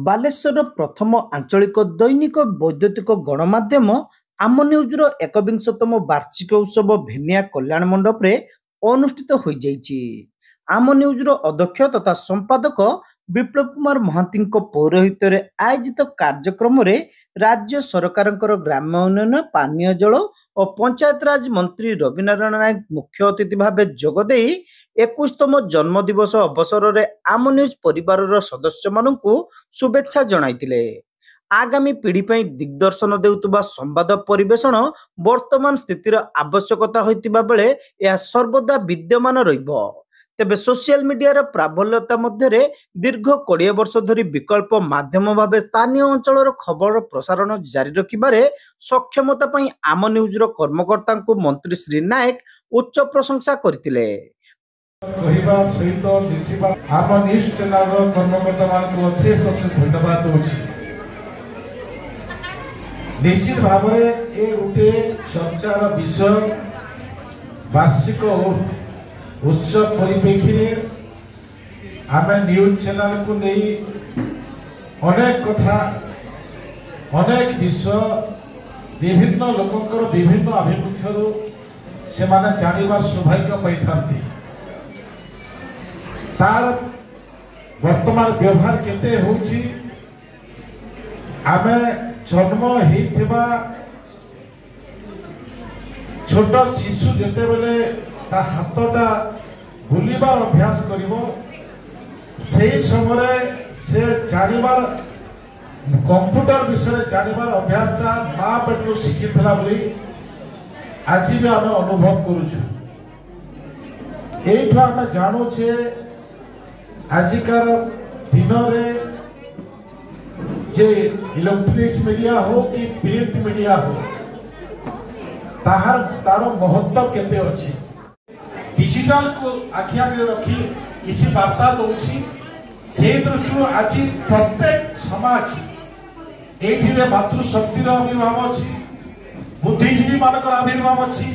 ବାଲେଶ୍ୱରର ପ୍ରଥମ ଆଞ୍ଚଳିକ ଦୈନିକ ବୈଦ୍ୟୁତିକ ଗଣମାଧ୍ୟମ ଆମ ନ୍ୟୁଜ୍ର ଏକବିଂଶତମ ବାର୍ଷିକ ଉତ୍ସବ ଭେନିଆ କଲ୍ୟାଣ ମଣ୍ଡପରେ ଅନୁଷ୍ଠିତ ହୋଇଯାଇଛି। ଆମ ନ୍ୟୁଜ୍ର ଅଧ୍ୟକ୍ଷ ତଥା ସମ୍ପାଦକ ବିପ୍ଳବ କୁମାର ମହାନ୍ତିଙ୍କ ପୌରୋହିତ୍ୟରେ ଆୟୋଜିତ କାର୍ଯ୍ୟକ୍ରମରେ ରାଜ୍ୟ ସରକାରଙ୍କର ଗ୍ରାମ୍ୟ ଉନ୍ନୟନ, ପାନୀୟ ଜଳ ଓ ପଞ୍ଚାୟତରାଜ ମନ୍ତ୍ରୀ ରବିନାରାୟଣ ନାୟକ ମୁଖ୍ୟ ଅତିଥି ଭାବେ ଯୋଗଦେଇ 21ତମ ଜନ୍ମଦିବସ ଅବସରରେ ଆମ ନ୍ୟୁଜ୍ ପରିବାରର ସଦସ୍ୟମାନଙ୍କୁ शुभेच्छा जणाइथिले। आगामी पीढ़ी ପାଇଁ दिग्दर्शन देउतबा संवाद परिवेषण वर्तमान स्थितिर आवश्यकता होइतिबा बेले यह सर्वदा विद्यमान रहिबो। तेबे सोशल मीडिया प्राबल्यता मध्यरे दीर्घ 20 वर्ष धरी विकल्प माध्यम भावे स्थानीय अंचलर खबर प्रसारण जारी रखिबारे सक्षमता पई आम न्यूज रो कर्मकर्ता को मंत्री श्री नायक उच्च प्रशंसा करथिले। कहवा सहित मिसिबा आम न्यूज चैनल कर्मकर्ता मान को अशेष धन्यवाद दूची। निश्चित भाव ये गोटे चर्चार विषय वार्षिक उत्सव परिप्रेक्षी आम न्यूज चैनल को नहीं अनेक कथा अनेक विषय विभिन्न लोकंकर विभिन्न आभिमुख्य से माने जानिबार सौभाग्य पाई तार वर्तमान व्यवहार केते होची आमे जन्म हेथिबा छोट शिशु जेते बेले ता हाथटा बुलिबार अभ्यास करिवो से समय से जानिबार कंप्यूटर विषय जानिबार अभ्यासटा मां पेटू शिखिथला बोली आज भी आमे अनुभव करूछु। एठो आमे जानु छे आजिकार दिन जे इलेक्ट्रॉनिक्स मीडिया हो कि प्रिंट मीडिया हो तार महत्व केते अछि। डिजिटल को आखि आगे रखी किछि वार्ता दउछि से दृष्टि आज प्रत्येक समाज एठिरे मातृशक्तिर आविर्भाव अछि, बुद्धिजीवी मानकर आविर्भाव अछि,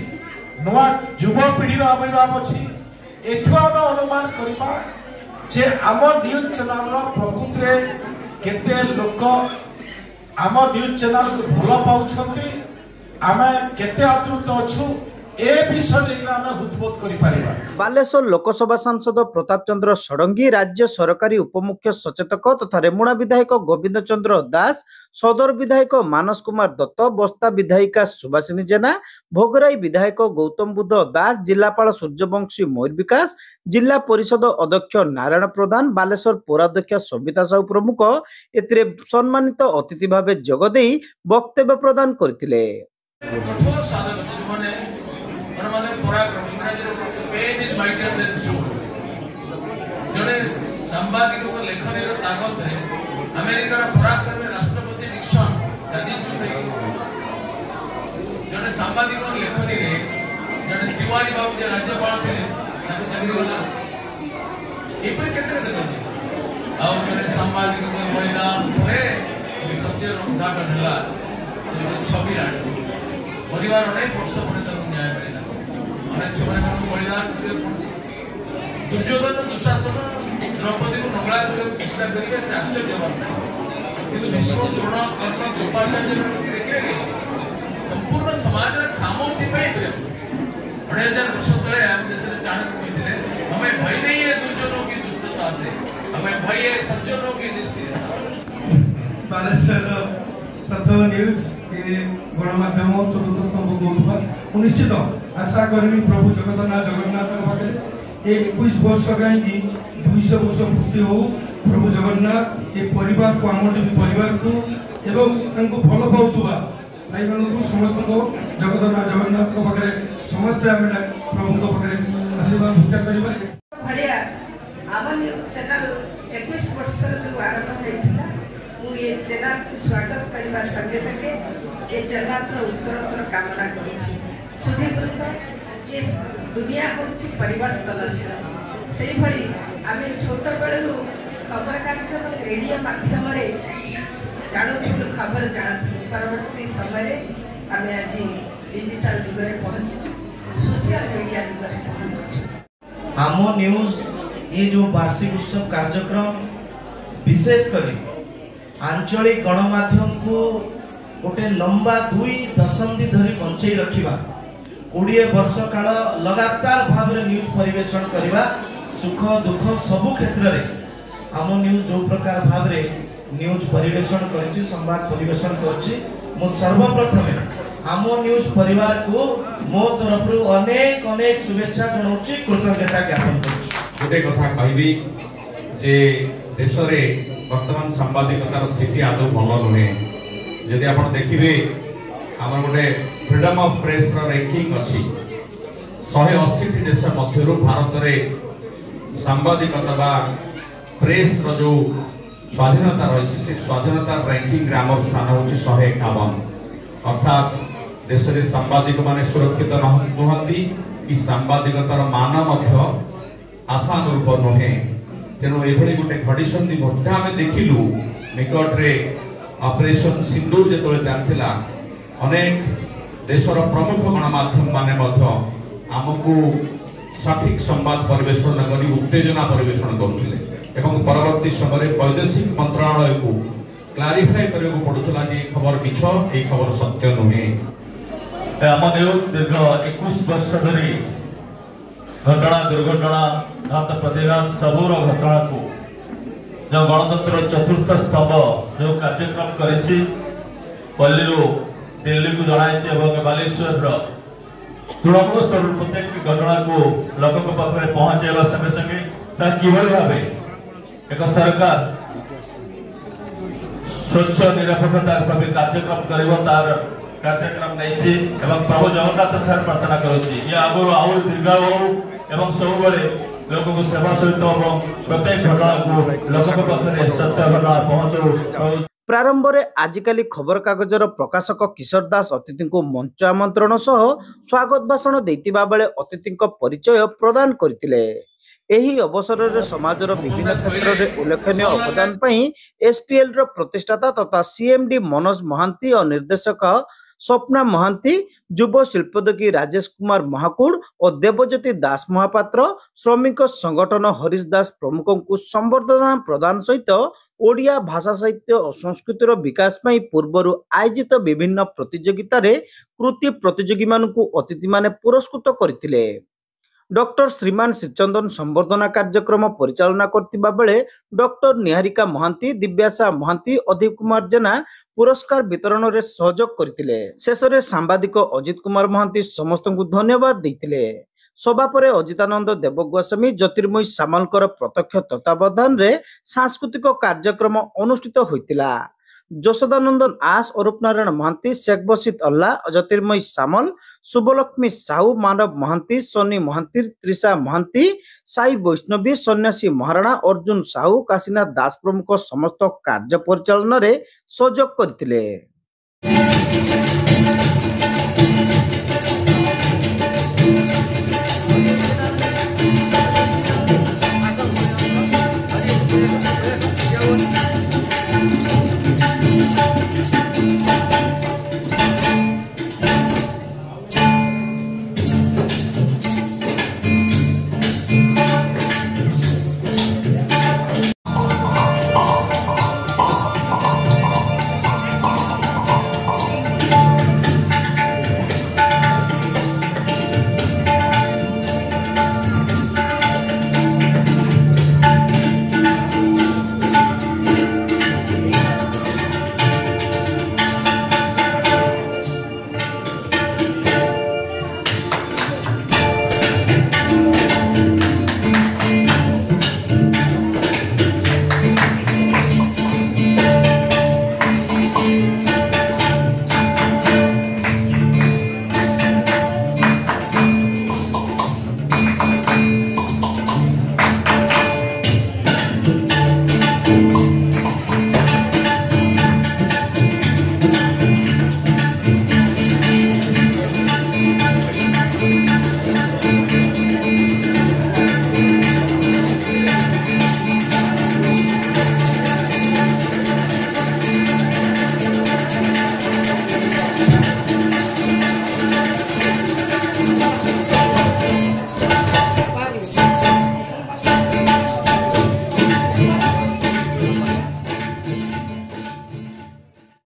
नुआ युवा पीढ़ीर आविर्भाव अछि। एठो आमे अनुमान करिबा जे आम न्यूज चैनल प्रकृति केते लोक आम न्यूज चैनल को भल पाउछंती आमे केते आतृत अछु ए विषय आमे उद्बोध करि परिबा। बालेश्वर लोकसभा सांसद प्रताप चंद्र षडंगी, राज्य सरकारी उपमुख्य सचेतक तथा रेमुणा विधायक गोविंद चंद्र दास, सदर विधायक मानस कुमार दत्त, बस्ता विधायिका सुभाषिनी जेना, भोगराई विधायक गौतम बुद्ध दास, जिलापाल सूर्यवंशी मयूर विकास, जिला परिषद अध्यक्ष नारायण प्रधान, बालेश्वर पौराध्यक्ष सविता साहू प्रमुख एतिरे सम्मानित अतिथि भावे जोगदेई वक्तव्य प्रदान करथिले। सांबादिक लेखनी ताकत अमेरिकार पराक्रमी राष्ट्रपति निक्सन गांधीजी जड़े सांबादिक लेखनी जड़े तिवारी बाबू जो राज्यपाल थे चाकरी गला ये सांबादिक बलिदान सत्य उद्घाटन है छवि परिवार अनेक वर्ष पर न्याय मिलला अनेक समय बलिदान दुर्योधन दुशासन द्रौपदी को नंगला चेष्टा करेंगे आश्चर्य किंतु भीष्म द्रोण कर्ण कृपाचार्य देखिए संपूर्ण समाज खामोशी पे 2000 वर्ष तले आम देश में चाणक्य कहते हमें भय नहीं है दुर्जनों की दुष्टता से, हमें भय है सज्जनों की निष्क्रियता से। बालेश्वर प्रथम न्यूज गणमाध्यम चतुर्थ स्तंभ कौन निश्चित आशा करी प्रभु जगन्नाथ पाखे 21 वर्ष कहीं 200 वर्ष पूर्ति हो प्रभु जगन्नाथ ये परिवार को आम टीवी परिवार को एवं भल पाऊा भाई मान समस्त को जगन्नाथ पाखे समस्त प्रभु पाखे आशीर्वाद भिक्षा करवा। चैनल 21 वर्ष जो आरंभ होता ये चैनल को स्वागत करने संगे संगे ये चैनल उत्तरोत्तर कामना कर ये दुनिया होची परिवर्तनशील से भली आम छोट बेलू खबर कार्यक्रम रेडियो माध्यम जानूल खबर जानू परवर्ती समय आम आज डिजिटल जुग में पहुंची सोशल मीडिया जुग में पहुंची। आम न्यूज ये जो वार्षिक उत्सव कार्यक्रम विशेष कर आंचलिक गणमाध्यम को गोटे लंबा 2 दशंधि धरी बंचई रखिबा 20 वर्ष काल लगातार भाव में न्यूज परिवेशन करवा सुख दुख सबु क्षेत्र में आम न्यूज जो प्रकार भाव में न्यूज परिवेशन करछि संवाद परिवेशन करछि मु सर्वप्रथम आम न्यूज परिवार को मो तरफ अनेक अनेक शुभेच्छा जनाउछि कृतज्ञता ज्ञापन करछि। गोटे कथा कहबी जे देश रे वर्तमान सांबादिकतार स्थिति आदौ भल नुहे। जदि आपण देखिबे आम गोटे फ्रीडम ऑफ प्रेस रो रैंकिंग अछि 180 देश मध्यरु भारत रे सांबादिकता बा प्रेस रो जो स्वाधीनता रही से स्वाधीनता रैंकिंग रे आम स्थान होछि 151। अर्थात देश रे सांबादिक माने सुरक्षित नुहंती कि सांबादिकतार मान मध्य आशानुरूप नुहे। तेणु एभली गोटे घड़ीसंधि घटना आम देखिलु निकट रे ऑपरेशन सिंदूर जो चलता अनेक देशर प्रमुख गणमाध्यम माने मध्य आमको सठिक संवाद परिवेशन करी उत्तेजना परिवेशन करुले एवं परवर्ती समय वैदेशिक मंत्रालय को क्लारिफाई करने को पड़ूला कि खबर मिछ ए खबर सत्य नुहे। आम न्यूज दीर्घ 21 वर्ष धरी घटना दुर्घटना घात प्रतिघात सबूर घटना को जो गणतंत्र चतुर्थ स्तंभ जो कार्यक्रम करेछि पल्ली दिल्ली को जनाई बालेश्वर तृणमूल स्तर प्रत्येक घटना को लोक पाखे पहुंचाइबा संगे संगे किभली भाव एक सरकार स्वच्छ निरपेक्षता कार्यक्रम कर तार कार्यक्रम नहीं प्रभु जगन्नाथ ठार प्रार्थना करुच्ची ये आगुरी आउ दीर्घायु हो सब लोक को सेवा सहित प्रत्येक घटना को लोक पाखे सत्य घटना पहुंचाऊ। प्रारंभ में आजिकाली खबर कागजर प्रकाशक किशोर दास अतिथि को मंच आमंत्रण सह स्वागत भाषण देइतिबा बेले अतिथि परिचय प्रदान करथिले। एही अवसर में समाजर विभिन्न क्षेत्र में उल्लेखनीय अवदान पई एसपीएल रो प्रतिष्ठाता तथा सीएमडी मनोज महांती और निर्देशक स्वप्ना महांती युव शिल्पोद्योगी राजेश कुमार महाकुड़ और देवज्योति दास महापात्र श्रमिक संगठन हरीश दास प्रमुख को संबर्धना प्रदान सहित ओडिया भाषा साहित्य और संस्कृतिर विकास पई पूर्वरु आयोजित विभिन्न प्रतियोगिता कृति प्रतियोगी मानकु अतिथि माने पुरस्कृत करथिले। डॉक्टर श्रीमान श्रीचंदन संबर्धना कार्यक्रम परिचालना करथिबा बेले डॉक्टर निहारिका महांती दिव्याशा महांती अदीप कुमार जेना पुरस्कार वितरण में सहयोग करथिले। शेष में सांबादिक अजित कुमार महांती समस्त को धन्यवाद देथिले। सभा पर अजितानंद देवगोस्वामी ज्योतिर्मयी सामलकर प्रत्यक्ष तत्वावधान रे सांस्कृतिक कार्यक्रम अनुष्ठित होइतिला। जशोदानंदन आस अरूप नारायण महांती शेख बसित अल्लाह ज्योतिर्मयी सामल शुभलक्ष्मी साहू मानव महांती सोनी महांती त्रिषा महांती साई वैष्णवी सन्यासी महाराणा अर्जुन साहू काशीनाथ दास प्रमुख समस्त कार्य परिचालन रे सहयोग करथिले।